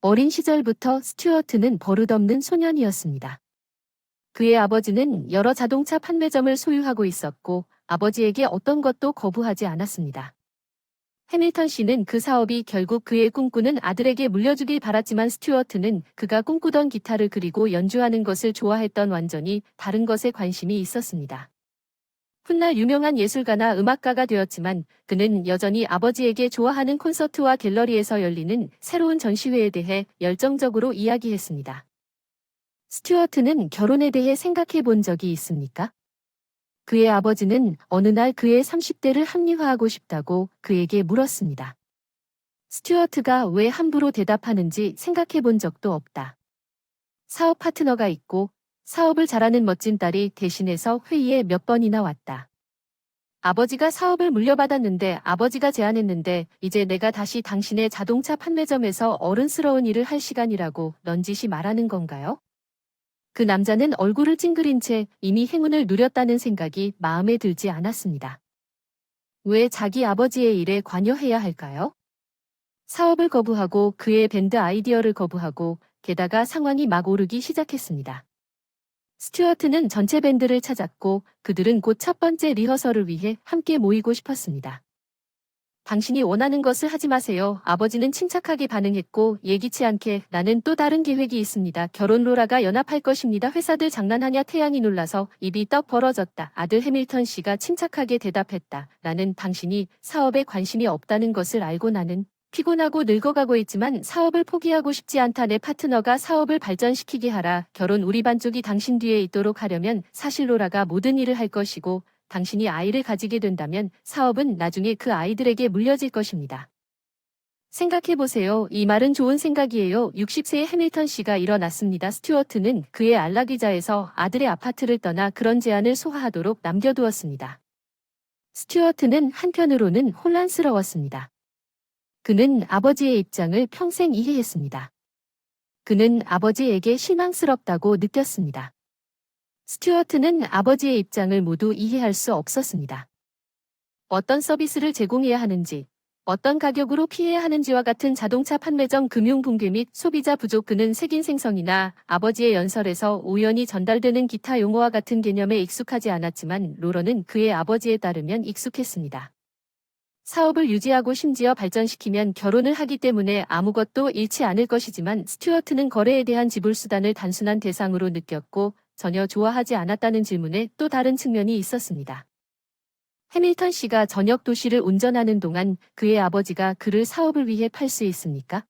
어린 시절부터 스튜어트는 버릇없는 소년이었습니다. 그의 아버지는 여러 자동차 판매점을 소유하고 있었고 아버지에게 어떤 것도 거부하지 않았습니다. 해밀턴 씨는 그 사업이 결국 그의 꿈꾸는 아들에게 물려주길 바랐지만 스튜어트는 그가 꿈꾸던 기타를 그리고 연주하는 것을 좋아했던 완전히 다른 것에 관심이 있었습니다. 훗날 유명한 예술가나 음악가가 되었지만 그는 여전히 아버지에게 좋아하는 콘서트와 갤러리에서 열리는 새로운 전시회에 대해 열정적으로 이야기했습니다. 스튜어트는 결혼에 대해 생각해 본 적이 있습니까? 그의 아버지는 어느 날 그의 30대를 합리화하고 싶다고 그에게 물었습니다. 스튜어트가 왜 함부로 대답하는지 생각해 본 적도 없다. 사업 파트너가 있고 사업을 잘하는 멋진 딸이 대신해서 회의에 몇 번이나 왔다. 아버지가 사업을 물려받았는데 아버지가 제안했는데 이제 내가 다시 당신의 자동차 판매점에서 어른스러운 일을 할 시간이라고 넌지시 말하는 건가요? 그 남자는 얼굴을 찡그린 채 이미 행운을 누렸다는 생각이 마음에 들지 않았습니다. 왜 자기 아버지의 일에 관여해야 할까요? 사업을 거부하고 그의 밴드 아이디어를 거부하고 게다가 상황이 막 오르기 시작했습니다. 스튜어트는 전체 밴드를 찾았고 그들은 곧 첫 번째 리허설을 위해 함께 모이고 싶었습니다. 당신이 원하는 것을 하지 마세요. 아버지는 침착하게 반응했고 예기치 않게 나는 또 다른 계획이 있습니다. 결혼 로라가 연합할 것입니다. 회사들 장난하냐 태양이 놀라서 입이 떡 벌어졌다. 아들 해밀턴 씨가 침착하게 대답했다. 나는 당신이 사업에 관심이 없다는 것을 알고 나는 피곤하고 늙어가고 있지만 사업을 포기하고 싶지 않다. 내 파트너가 사업을 발전시키게 하라. 결혼 우리 반쪽이 당신 뒤에 있도록 하려면 사실 로라가 모든 일을 할 것이고 당신이 아이를 가지게 된다면 사업은 나중에 그 아이들에게 물려질 것입니다. 생각해보세요. 이 말은 좋은 생각이에요. 60세의 해밀턴 씨가 일어났습니다. 스튜어트는 그의 안락의자에서 아들의 아파트를 떠나 그런 제안을 소화하도록 남겨두었습니다. 스튜어트는 한편으로는 혼란스러웠습니다. 그는 아버지의 입장을 평생 이해했습니다. 그는 아버지에게 실망스럽다고 느꼈습니다. 스튜어트는 아버지의 입장을 모두 이해할 수 없었습니다. 어떤 서비스를 제공해야 하는지, 어떤 가격으로 피해야 하는지와 같은 자동차 판매점 금융 붕괴 및 소비자 부족 그는 색인 생성이나 아버지의 연설에서 우연히 전달되는 기타 용어와 같은 개념에 익숙하지 않았지만 로런은 그의 아버지에 따르면 익숙했습니다. 사업을 유지하고 심지어 발전시키면 결혼을 하기 때문에 아무것도 잃지 않을 것이지만 스튜어트는 거래에 대한 지불수단을 단순한 대상으로 느꼈고 전혀 좋아하지 않았다는 질문에 또 다른 측면이 있었습니다. 해밀턴 씨가 저녁 도시를 운전하는 동안 그의 아버지가 그를 사업을 위해 팔 수 있습니까?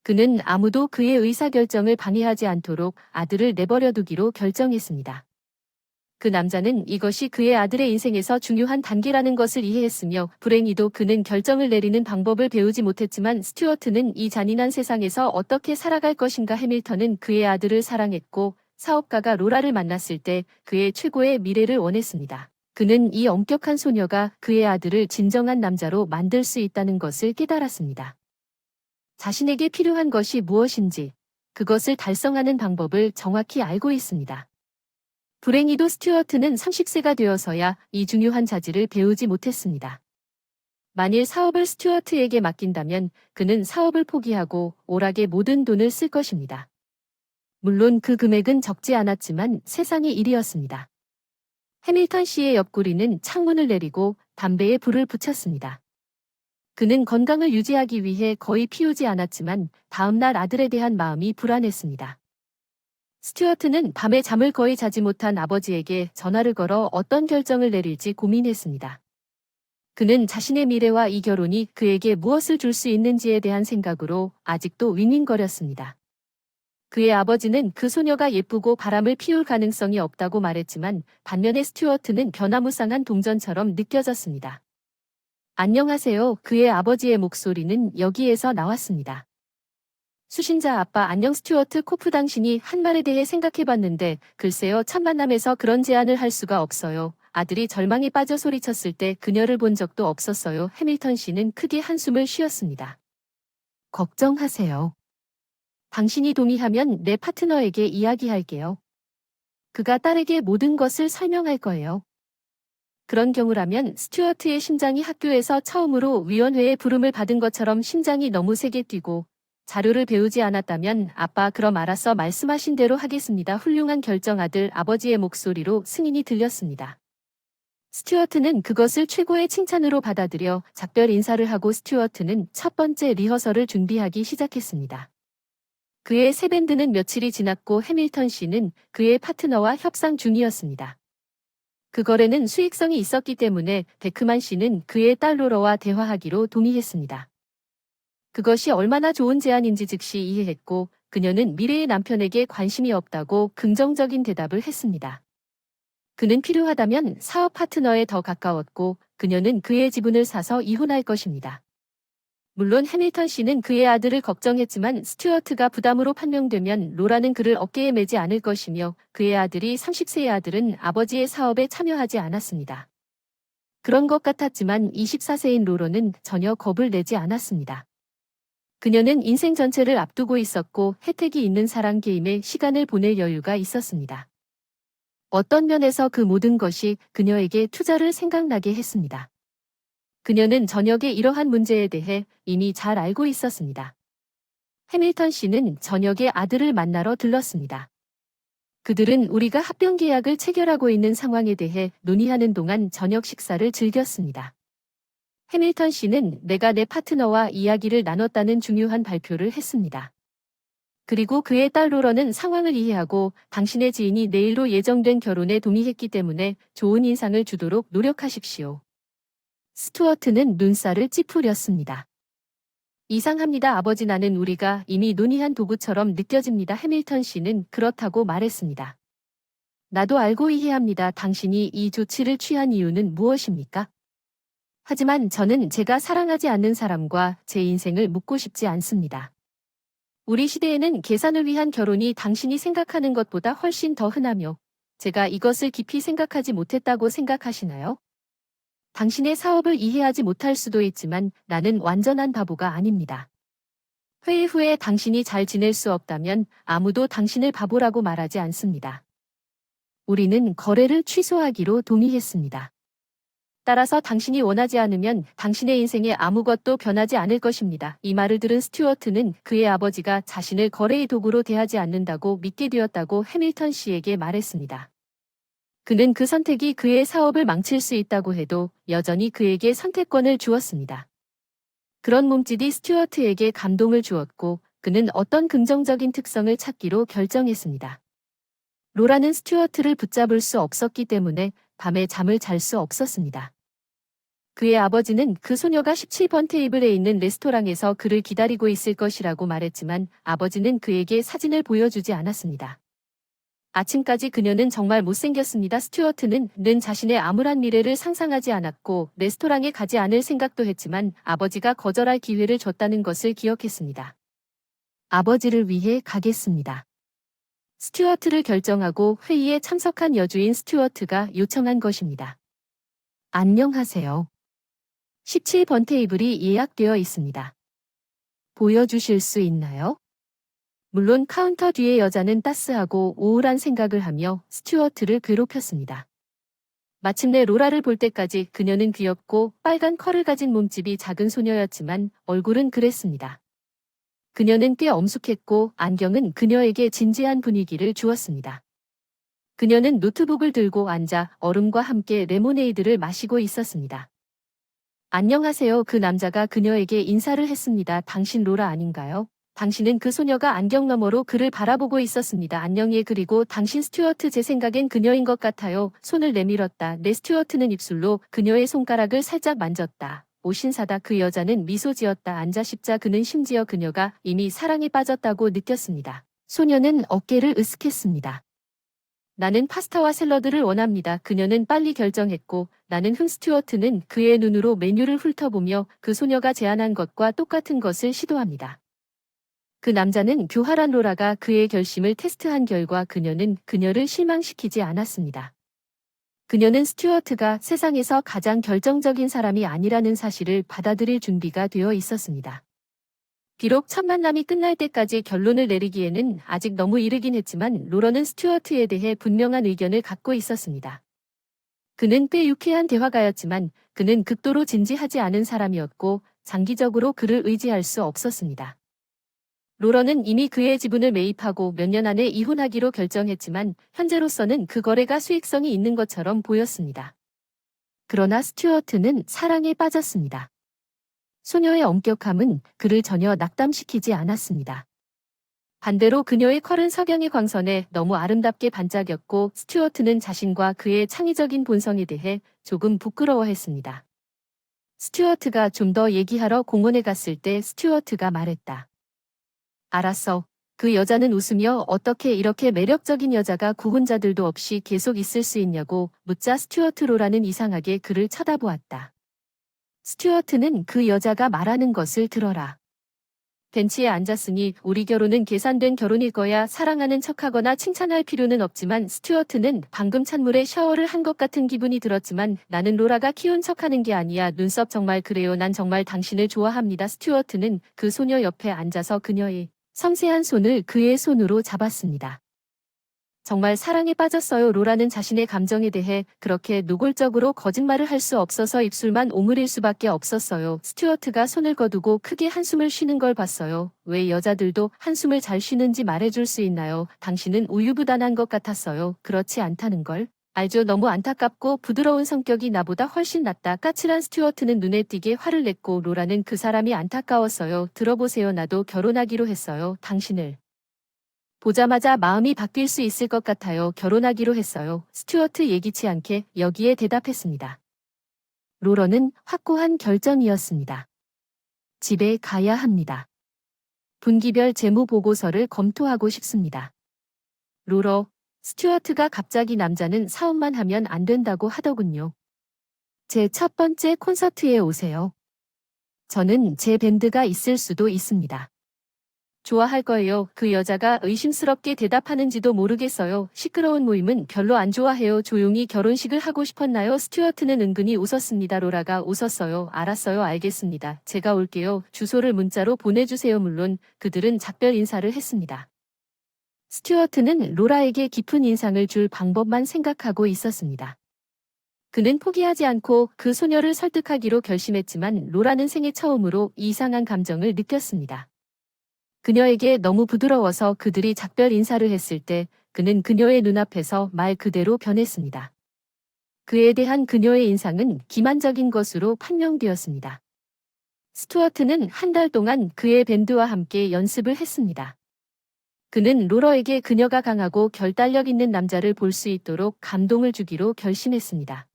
그는 아무도 그의 의사결정을 방해하지 않도록 아들을 내버려 두기로 결정했습니다. 그 남자는 이것이 그의 아들의 인생에서 중요한 단계라는 것을 이해했으며 불행히도 그는 결정을 내리는 방법을 배우지 못했지만 스튜어트는 이 잔인한 세상에서 어떻게 살아갈 것인가. 해밀턴은 그의 아들을 사랑했고 사업가가 로라를 만났을 때 그의 최고의 미래를 원했습니다. 그는 이 엄격한 소녀가 그의 아들을 진정한 남자로 만들 수 있다는 것을 깨달았습니다. 자신에게 필요한 것이 무엇인지 그것을 달성하는 방법을 정확히 알고 있습니다. 불행히도 스튜어트는 30세가 되어서야 이 중요한 자질을 배우지 못했습니다. 만일 사업을 스튜어트에게 맡긴다면 그는 사업을 포기하고 오락에 모든 돈을 쓸 것입니다. 물론 그 금액은 적지 않았지만 세상의 일이었습니다. 해밀턴 씨의 옆구리는 창문을 내리고 담배에 불을 붙였습니다. 그는 건강을 유지하기 위해 거의 피우지 않았지만 다음날 아들에 대한 마음이 불안했습니다. 스튜어트는 밤에 잠을 거의 자지 못한 아버지에게 전화를 걸어 어떤 결정을 내릴지 고민했습니다. 그는 자신의 미래와 이 결혼이 그에게 무엇을 줄 수 있는지에 대한 생각으로 아직도 윙윙거렸습니다. 그의 아버지는 그 소녀가 예쁘고 바람을 피울 가능성이 없다고 말했지만 반면에 스튜어트는 변화무쌍한 동전처럼 느껴졌습니다. 안녕하세요. 그의 아버지의 목소리는 여기에서 나왔습니다. 수신자 아빠 안녕 스튜어트 코프 당신이 한 말에 대해 생각해봤는데 글쎄요 첫 만남에서 그런 제안을 할 수가 없어요. 아들이 절망에 빠져 소리쳤을 때 그녀를 본 적도 없었어요. 해밀턴 씨는 크게 한숨을 쉬었습니다. 걱정하세요. 당신이 동의하면 내 파트너에게 이야기할게요. 그가 딸에게 모든 것을 설명할 거예요. 그런 경우라면 스튜어트의 심장이 학교에서 처음으로 위원회의 부름을 받은 것처럼 심장이 너무 세게 뛰고 자료를 배우지 않았다면 아빠 그럼 알았어 말씀하신 대로 하겠습니다. 훌륭한 결정 아들 아버지의 목소리로 승인이 들렸습니다. 스튜어트는 그것을 최고의 칭찬으로 받아들여 작별 인사를 하고 스튜어트는 첫 번째 리허설을 준비하기 시작했습니다. 그의 새 밴드는 며칠이 지났고 해밀턴 씨는 그의 파트너와 협상 중이었습니다. 그 거래는 수익성이 있었기 때문에 데크만 씨는 그의 딸 로러와 대화하기로 동의했습니다. 그것이 얼마나 좋은 제안인지 즉시 이해했고 그녀는 미래의 남편에게 관심이 없다고 긍정적인 대답을 했습니다. 그는 필요하다면 사업 파트너에 더 가까웠고 그녀는 그의 지분을 사서 이혼할 것입니다. 물론 해밀턴 씨는 그의 아들을 걱정했지만 스튜어트가 부담으로 판명되면 로라는 그를 어깨에 매지 않을 것이며 그의 아들이 30세의 아들은 아버지의 사업에 참여하지 않았습니다. 그런 것 같았지만 24세인 로러는 전혀 겁을 내지 않았습니다. 그녀는 인생 전체를 앞두고 있었고 혜택이 있는 사랑 게임에 시간을 보낼 여유가 있었습니다. 어떤 면에서 그 모든 것이 그녀에게 투자를 생각나게 했습니다. 그녀는 저녁에 이러한 문제에 대해 이미 잘 알고 있었습니다. 해밀턴 씨는 저녁에 아들을 만나러 들렀습니다. 그들은 우리가 합병 계약을 체결하고 있는 상황에 대해 논의하는 동안 저녁 식사를 즐겼습니다. 해밀턴 씨는 내가 내 파트너와 이야기를 나눴다는 중요한 발표를 했습니다. 그리고 그의 딸 로러는 상황을 이해하고 당신의 지인이 내일로 예정된 결혼에 동의했기 때문에 좋은 인상을 주도록 노력하십시오. 스튜어트는 눈살을 찌푸렸습니다. 이상합니다 아버지 나는 우리가 이미 논의한 도구처럼 느껴집니다. 해밀턴 씨는 그렇다고 말했습니다. 나도 알고 이해합니다. 당신이 이 조치를 취한 이유는 무엇입니까? 하지만 저는 제가 사랑하지 않는 사람과 제 인생을 묻고 싶지 않습니다. 우리 시대에는 계산을 위한 결혼이 당신이 생각하는 것보다 훨씬 더 흔하며 제가 이것을 깊이 생각하지 못했다고 생각하시나요? 당신의 사업을 이해하지 못할 수도 있지만 나는 완전한 바보가 아닙니다. 회의 후에 당신이 잘 지낼 수 없다면 아무도 당신을 바보라고 말하지 않습니다. 우리는 거래를 취소하기로 동의했습니다. 따라서 당신이 원하지 않으면 당신의 인생에 아무것도 변하지 않을 것입니다. 이 말을 들은 스튜어트는 그의 아버지가 자신을 거래의 도구로 대하지 않는다고 믿게 되었다고 해밀턴 씨에게 말했습니다. 그는 그 선택이 그의 사업을 망칠 수 있다고 해도 여전히 그에게 선택권을 주었습니다. 그런 몸짓이 스튜어트에게 감동을 주었고 그는 어떤 긍정적인 특성을 찾기로 결정했습니다. 로라는 스튜어트를 붙잡을 수 없었기 때문에 밤에 잠을 잘 수 없었습니다. 그의 아버지는 그 소녀가 17번 테이블에 있는 레스토랑에서 그를 기다리고 있을 것이라고 말했지만 아버지는 그에게 사진을 보여주지 않았습니다. 아침까지 그녀는 정말 못생겼습니다. 스튜어트는 는 자신의 암울한 미래를 상상하지 않았고 레스토랑에 가지 않을 생각도 했지만 아버지가 거절할 기회를 줬다는 것을 기억했습니다. 아버지를 위해 가겠습니다. 스튜어트를 결정하고 회의에 참석한 여주인 스튜어트가 요청한 것입니다. 안녕하세요. 17번 테이블이 예약되어 있습니다. 보여주실 수 있나요? 물론 카운터 뒤의 여자는 따스하고 우울한 생각을 하며 스튜어트를 괴롭혔습니다. 마침내 로라를 볼 때까지 그녀는 귀엽고 빨간 컬을 가진 몸집이 작은 소녀였지만 얼굴은 그랬습니다. 그녀는 꽤 엄숙했고 안경은 그녀에게 진지한 분위기를 주었습니다. 그녀는 노트북을 들고 앉아 얼음과 함께 레모네이드를 마시고 있었습니다. 안녕하세요. 그 남자가 그녀에게 인사를 했습니다. 당신 로라 아닌가요? 당신은 그 소녀가 안경 너머로 그를 바라보고 있었습니다. 안녕히 그리고 당신 스튜어트 제 생각엔 그녀인 것 같아요. 손을 내밀었다. 내 스튜어트는 입술로 그녀의 손가락을 살짝 만졌다. 오 신사다. 그 여자는 미소 지었다. 앉아 싶자 그는 심지어 그녀가 이미 사랑에 빠졌다고 느꼈습니다. 소녀는 어깨를 으쓱했습니다. 나는 파스타와 샐러드를 원합니다. 그녀는 빨리 결정했고 나는 스튜어트는 그의 눈으로 메뉴를 훑어보며 그 소녀가 제안한 것과 똑같은 것을 시도합니다. 그 남자는 교활한 로라가 그의 결심을 테스트한 결과 그녀는 그녀를 실망시키지 않았습니다. 그녀는 스튜어트가 세상에서 가장 결정적인 사람이 아니라는 사실을 받아들일 준비가 되어 있었습니다. 비록 첫 만남이 끝날 때까지 결론을 내리기에는 아직 너무 이르긴 했지만 로러는 스튜어트에 대해 분명한 의견을 갖고 있었습니다. 그는 꽤 유쾌한 대화가였지만 그는 극도로 진지하지 않은 사람이었고 장기적으로 그를 의지할 수 없었습니다. 로런은 이미 그의 지분을 매입하고 몇 년 안에 이혼하기로 결정했지만 현재로서는 그 거래가 수익성이 있는 것처럼 보였습니다. 그러나 스튜어트는 사랑에 빠졌습니다. 소녀의 엄격함은 그를 전혀 낙담시키지 않았습니다. 반대로 그녀의 컬은 석양의 광선에 너무 아름답게 반짝였고 스튜어트는 자신과 그의 창의적인 본성에 대해 조금 부끄러워했습니다. 스튜어트가 좀 더 얘기하러 공원에 갔을 때 스튜어트가 말했다. 알았어. 그 여자는 웃으며 어떻게 이렇게 매력적인 여자가 구혼자들도 없이 계속 있을 수 있냐고 묻자 스튜어트 로라는 이상하게 그를 쳐다보았다. 스튜어트는 그 여자가 말하는 것을 들어라. 벤치에 앉았으니 우리 결혼은 계산된 결혼일 거야. 사랑하는 척하거나 칭찬할 필요는 없지만 스튜어트는 방금 찬물에 샤워를 한 것 같은 기분이 들었지만 나는 로라가 키운 척하는 게 아니야. 눈썹 정말 그래요. 난 정말 당신을 좋아합니다. 스튜어트는 그 소녀 옆에 앉아서 그녀의 섬세한 손을 그의 손으로 잡았습니다. 정말 사랑에 빠졌어요. 로라는 자신의 감정에 대해 그렇게 노골적으로 거짓말을 할 수 없어서 입술만 오므릴 수밖에 없었어요. 스튜어트가 손을 거두고 크게 한숨을 쉬는 걸 봤어요. 왜 여자들도 한숨을 잘 쉬는지 말해줄 수 있나요? 당신은 우유부단한 것 같았어요. 그렇지 않다는 걸. 알죠. 너무 안타깝고 부드러운 성격이 나보다 훨씬 낫다. 까칠한 스튜어트는 눈에 띄게 화를 냈고 로라는 그 사람이 안타까웠어요. 들어보세요. 나도 결혼하기로 했어요. 당신을 보자마자 마음이 바뀔 수 있을 것 같아요. 결혼하기로 했어요. 스튜어트 예기치 않게 여기에 대답했습니다. 로런은 확고한 결정이었습니다. 집에 가야 합니다. 분기별 재무 보고서를 검토하고 싶습니다. 로러, 스튜어트가 갑자기 남자는 사업만 하면 안 된다고 하더군요. 제 첫 번째 콘서트에 오세요. 저는 제 밴드가 있을 수도 있습니다. 좋아할 거예요. 그 여자가 의심스럽게 대답하는지도 모르겠어요. 시끄러운 모임은 별로 안 좋아해요. 조용히 결혼식을 하고 싶었나요? 스튜어트는 은근히 웃었습니다. 로라가 웃었어요. 알았어요. 알겠습니다. 제가 올게요. 주소를 문자로 보내주세요. 물론 그들은 작별 인사를 했습니다. 스튜어트는 로라에게 깊은 인상을 줄 방법만 생각하고 있었습니다. 그는 포기하지 않고 그 소녀를 설득하기로 결심했지만 로라는 생애 처음으로 이상한 감정을 느꼈습니다. 그녀에게 너무 부드러워서 그들이 작별 인사를 했을 때 그는 그녀의 눈앞에서 말 그대로 변했습니다. 그에 대한 그녀의 인상은 기만적인 것으로 판명되었습니다. 스튜어트는 한 달 동안 그의 밴드와 함께 연습을 했습니다. 그는 로러에게 그녀가 강하고 결단력 있는 남자를 볼 수 있도록 감동을 주기로 결심했습니다.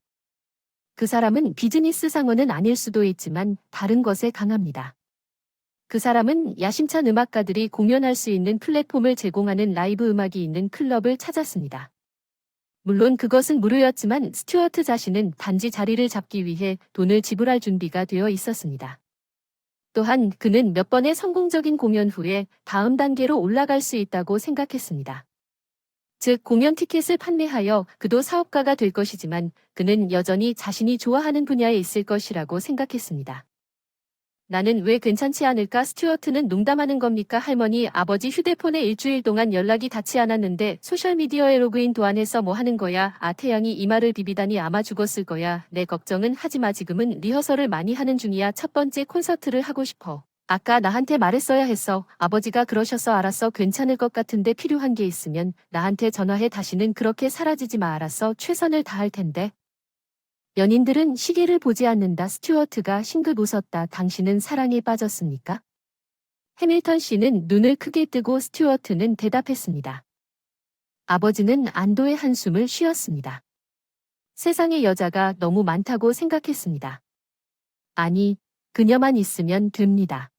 그 사람은 비즈니스 상원은 아닐 수도 있지만 다른 것에 강합니다. 그 사람은 야심찬 음악가들이 공연할 수 있는 플랫폼을 제공하는 라이브 음악이 있는 클럽을 찾았습니다. 물론 그것은 무료였지만 스튜어트 자신은 단지 자리를 잡기 위해 돈을 지불할 준비가 되어 있었습니다. 또한 그는 몇 번의 성공적인 공연 후에 다음 단계로 올라갈 수 있다고 생각했습니다. 즉 공연 티켓을 판매하여 그도 사업가가 될 것이지만 그는 여전히 자신이 좋아하는 분야에 있을 것이라고 생각했습니다. 나는 왜 괜찮지 않을까? 스튜어트는 농담하는 겁니까? 할머니, 아버지 휴대폰에 일주일 동안 연락이 닿지 않았는데 소셜미디어에 로그인 도안해서 뭐 하는 거야? 아, 태양이 이 말을 비비다니 아마 죽었을 거야. 내 걱정은 하지마. 지금은 리허설을 많이 하는 중이야. 첫 번째 콘서트를 하고 싶어. 아까 나한테 말했어야 했어. 아버지가 그러셔서 알았어. 괜찮을 것 같은데 필요한 게 있으면 나한테 전화해. 다시는 그렇게 사라지지 마. 알았어. 최선을 다할 텐데. 연인들은 시계를 보지 않는다. 스튜어트가 싱긋 웃었다. 당신은 사랑에 빠졌습니까? 해밀턴 씨는 눈을 크게 뜨고 스튜어트는 대답했습니다. 아버지는 안도의 한숨을 쉬었습니다. 세상에 여자가 너무 많다고 생각했습니다. 아니, 그녀만 있으면 됩니다.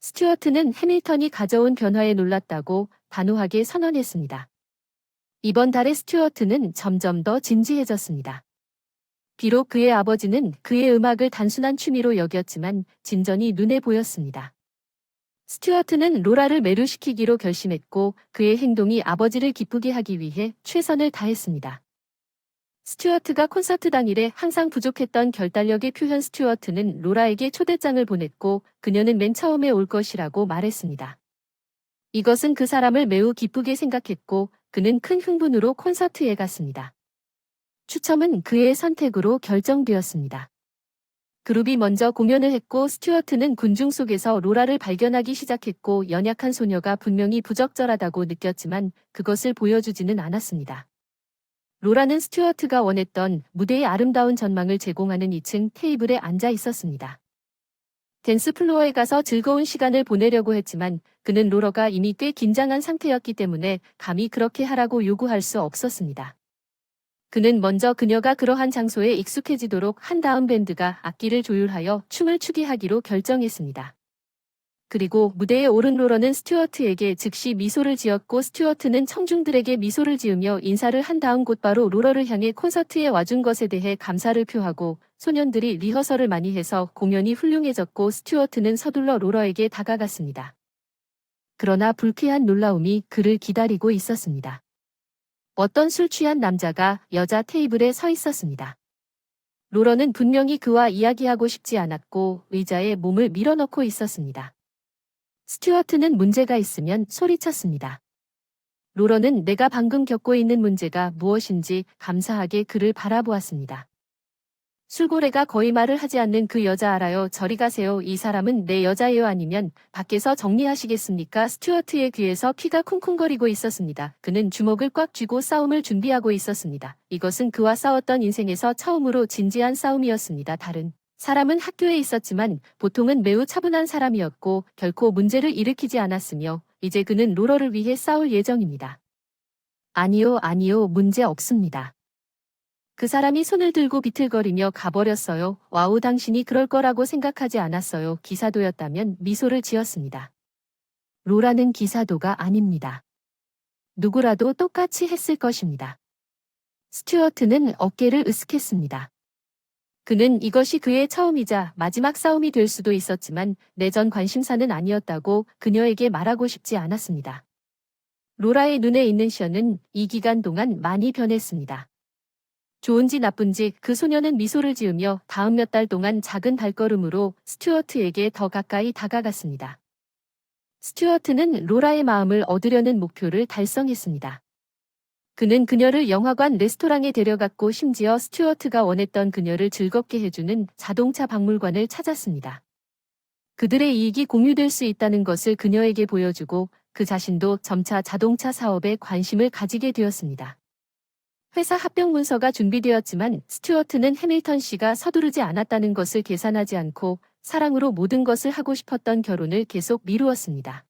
스튜어트는 해밀턴이 가져온 변화에 놀랐다고 단호하게 선언했습니다. 이번 달에 스튜어트는 점점 더 진지해졌습니다. 비록 그의 아버지는 그의 음악을 단순한 취미로 여겼지만 진전이 눈에 보였습니다. 스튜어트는 로라를 매료시키기로 결심했고 그의 행동이 아버지를 기쁘게 하기 위해 최선을 다했습니다. 스튜어트가 콘서트 당일에 항상 부족했던 결단력의 표현. 스튜어트는 로라에게 초대장을 보냈고 그녀는 맨 처음에 올 것이라고 말했습니다. 이것은 그 사람을 매우 기쁘게 생각했고 그는 큰 흥분으로 콘서트에 갔습니다. 추첨은 그의 선택으로 결정되었습니다. 그룹이 먼저 공연을 했고 스튜어트는 군중 속에서 로라를 발견하기 시작했고 연약한 소녀가 분명히 부적절하다고 느꼈지만 그것을 보여주지는 않았습니다. 로라는 스튜어트가 원했던 무대의 아름다운 전망을 제공하는 2층 테이블에 앉아 있었습니다. 댄스 플로어에 가서 즐거운 시간을 보내려고 했지만 그는 로라가 이미 꽤 긴장한 상태였기 때문에 감히 그렇게 하라고 요구할 수 없었습니다. 그는 먼저 그녀가 그러한 장소에 익숙해지도록 한 다음 밴드가 악기를 조율하여 춤을 추게 하기로 결정했습니다. 그리고 무대에 오른 로라는 스튜어트에게 즉시 미소를 지었고 스튜어트는 청중들에게 미소를 지으며 인사를 한 다음 곧바로 로라를 향해 콘서트에 와준 것에 대해 감사를 표하고 소년들이 리허설을 많이 해서 공연이 훌륭해졌고 스튜어트는 서둘러 로라에게 다가갔습니다. 그러나 불쾌한 놀라움이 그를 기다리고 있었습니다. 어떤 술 취한 남자가 여자 테이블에 서 있었습니다. 로라는 분명히 그와 이야기하고 싶지 않았고 의자에 몸을 밀어넣고 있었습니다. 스튜어트는 문제가 있으면 소리쳤습니다. 로라는 내가 방금 겪고 있는 문제가 무엇인지 감사하게 그를 바라보았습니다. 술고래가 거의 말을 하지 않는 그 여자 알아요. 저리 가세요. 이 사람은 내 여자예요. 아니면 밖에서 정리하시겠습니까? 스튜어트의 귀에서 피가 쿵쿵거리고 있었습니다. 그는 주먹을 꽉 쥐고 싸움을 준비하고 있었습니다. 이것은 그와 싸웠던 인생에서 처음으로 진지한 싸움이었습니다. 다른 사람은 학교에 있었지만 보통은 매우 차분한 사람이었고 결코 문제를 일으키지 않았으며 이제 그는 로라를 위해 싸울 예정입니다. 아니요, 문제 없습니다. 그 사람이 손을 들고 비틀거리며 가버렸어요. 와우, 당신이 그럴 거라고 생각하지 않았어요. 기사도였다면 미소를 지었습니다. 로라는 기사도가 아닙니다. 누구라도 똑같이 했을 것입니다. 스튜어트는 어깨를 으쓱했습니다. 그는 이것이 그의 처음이자 마지막 싸움이 될 수도 있었지만 내전 관심사는 아니었다고 그녀에게 말하고 싶지 않았습니다. 로라의 눈에 있는 시어는 이 기간 동안 많이 변했습니다. 좋은지 나쁜지 그 소녀는 미소를 지으며 다음 몇 달 동안 작은 발걸음으로 스튜어트에게 더 가까이 다가갔습니다. 스튜어트는 로라의 마음을 얻으려는 목표를 달성했습니다. 그는 그녀를 영화관 레스토랑에 데려갔고 심지어 스튜어트가 원했던 그녀를 즐겁게 해주는 자동차 박물관을 찾았습니다. 그들의 이익이 공유될 수 있다는 것을 그녀에게 보여주고 그 자신도 점차 자동차 사업에 관심을 가지게 되었습니다. 회사 합병 문서가 준비되었지만 스튜어트는 해밀턴 씨가 서두르지 않았다는 것을 계산하지 않고 사랑으로 모든 것을 하고 싶었던 결혼을 계속 미루었습니다.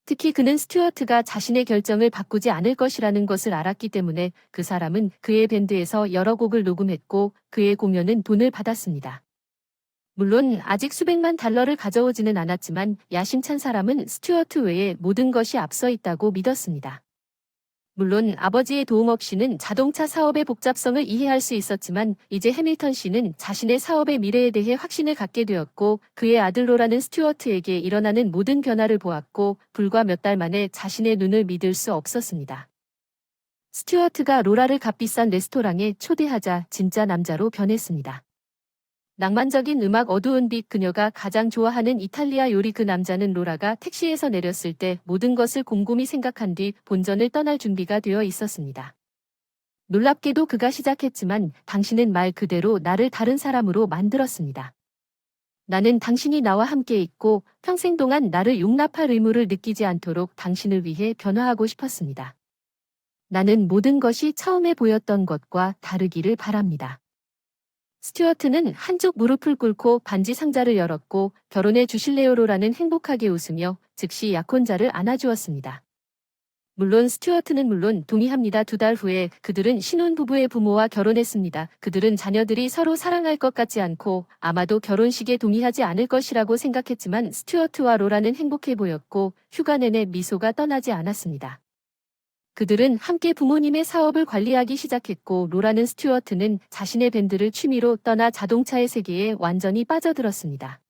특히 그는 스튜어트가 자신의 결정을 바꾸지 않을 것이라는 것을 알았기 때문에 그 사람은 그의 밴드에서 여러 곡을 녹음했고 그의 공연은 돈을 받았습니다. 물론 아직 수백만 달러를 가져오지는 않았지만 야심찬 사람은 스튜어트 외에 모든 것이 앞서 있다고 믿었습니다. 물론 아버지의 도움 없이는 자동차 사업의 복잡성을 이해할 수 있었지만 이제 해밀턴 씨는 자신의 사업의 미래에 대해 확신을 갖게 되었고 그의 아들 로라는 스튜어트에게 일어나는 모든 변화를 보았고 불과 몇 달 만에 자신의 눈을 믿을 수 없었습니다. 스튜어트가 로라를 값비싼 레스토랑에 초대하자 진짜 남자로 변했습니다. 낭만적인 음악, 어두운 빛, 그녀가 가장 좋아하는 이탈리아 요리. 그 남자는 로라가 택시에서 내렸을 때 모든 것을 곰곰이 생각한 뒤 본전을 떠날 준비가 되어 있었습니다. 놀랍게도 그가 시작했지만 당신은 말 그대로 나를 다른 사람으로 만들었습니다. 나는 당신이 나와 함께 있고 평생 동안 나를 용납할 의무를 느끼지 않도록 당신을 위해 변화하고 싶었습니다. 나는 모든 것이 처음에 보였던 것과 다르기를 바랍니다. 스튜어트는 한쪽 무릎을 꿇고 반지 상자를 열었고 결혼해 주실래요? 로라는 행복하게 웃으며 즉시 약혼자를 안아주었습니다. 물론 스튜어트는 동의합니다. 2달 후에 그들은 신혼부부의 부모와 결혼했습니다. 그들은 자녀들이 서로 사랑할 것 같지 않고 아마도 결혼식에 동의하지 않을 것이라고 생각했지만 스튜어트와 로라는 행복해 보였고 휴가 내내 미소가 떠나지 않았습니다. 그들은 함께 부모님의 사업을 관리하기 시작했고 로라는 스튜어트는 자신의 밴드를 취미로 떠나 자동차의 세계에 완전히 빠져들었습니다.